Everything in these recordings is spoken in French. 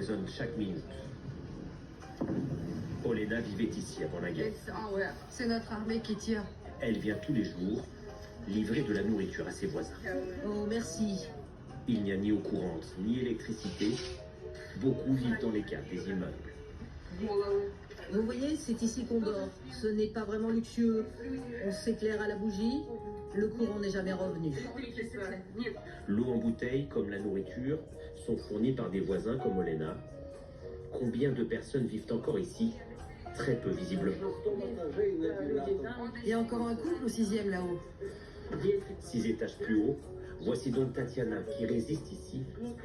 résonne chaque minute. Olena vivait ici avant la guerre. C'est notre armée qui tire. Elle vient tous les jours livrer de la nourriture à ses voisins. Oh, merci. Il n'y a ni eau courante, ni électricité. Beaucoup vivent dans les caves des immeubles. Vous voyez, c'est ici qu'on dort. Ce n'est pas vraiment luxueux. On s'éclaire à la bougie. Le courant n'est jamais revenu. L'eau en bouteille, comme la nourriture, sont fournies par des voisins comme Olena. Combien de personnes vivent encore ici? Très peu, visiblement. Il y a encore un couple au 6e là-haut. 6 étages plus haut, voici donc Tatiana qui résiste ici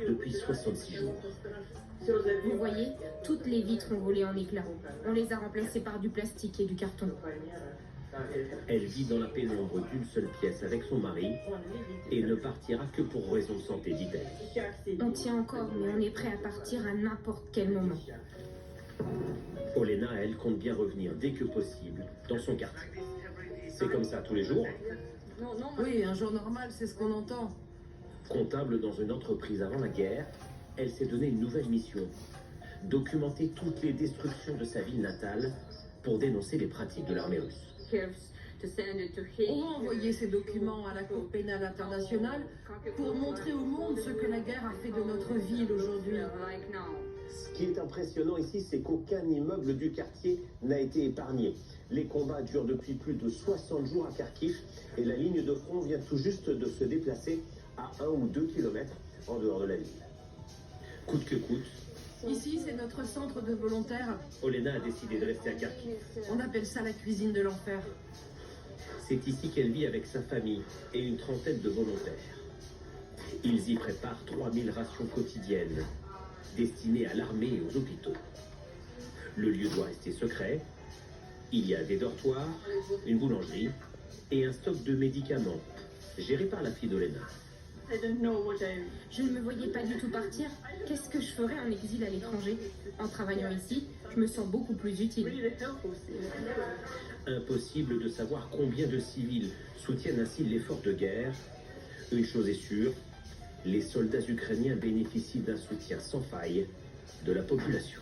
depuis 66 jours. Vous voyez, toutes les vitres ont volé en éclats. On les a remplacées par du plastique et du carton. Elle vit dans la pénombre d'une seule pièce avec son mari et ne partira que pour raison de santé, dit-elle. On tient encore, mais on est prêt à partir à n'importe quel moment. Olena, elle, compte bien revenir dès que possible dans son quartier. C'est comme ça tous les jours. Oui, un jour normal, c'est ce qu'on entend. Comptable dans une entreprise avant la guerre, elle s'est donné une nouvelle mission. Documenter toutes les destructions de sa ville natale pour dénoncer les pratiques de l'armée russe. On va envoyer ces documents à la Cour pénale internationale pour montrer au monde ce que la guerre a fait de notre ville aujourd'hui. Ce qui est impressionnant ici, c'est qu'aucun immeuble du quartier n'a été épargné. Les combats durent depuis plus de 60 jours à Kharkiv et la ligne de front vient tout juste de se déplacer à 1 ou 2 kilomètres en dehors de la ville. Coûte que coûte, Ici, c'est notre centre de volontaires. Olena a décidé de rester à Kharkiv. On appelle ça la cuisine de l'enfer. C'est ici qu'elle vit avec sa famille et une trentaine de volontaires. Ils y préparent 3000 rations quotidiennes destinées à l'armée et aux hôpitaux. Le lieu doit rester secret. Il y a des dortoirs, une boulangerie et un stock de médicaments géré par la fille d'Olena. Je ne me voyais pas du tout partir. Qu'est-ce que je ferais en exil à l'étranger? En travaillant ici, je me sens beaucoup plus utile. Impossible de savoir combien de civils soutiennent ainsi l'effort de guerre. Une chose est sûre, les soldats ukrainiens bénéficient d'un soutien sans faille de la population.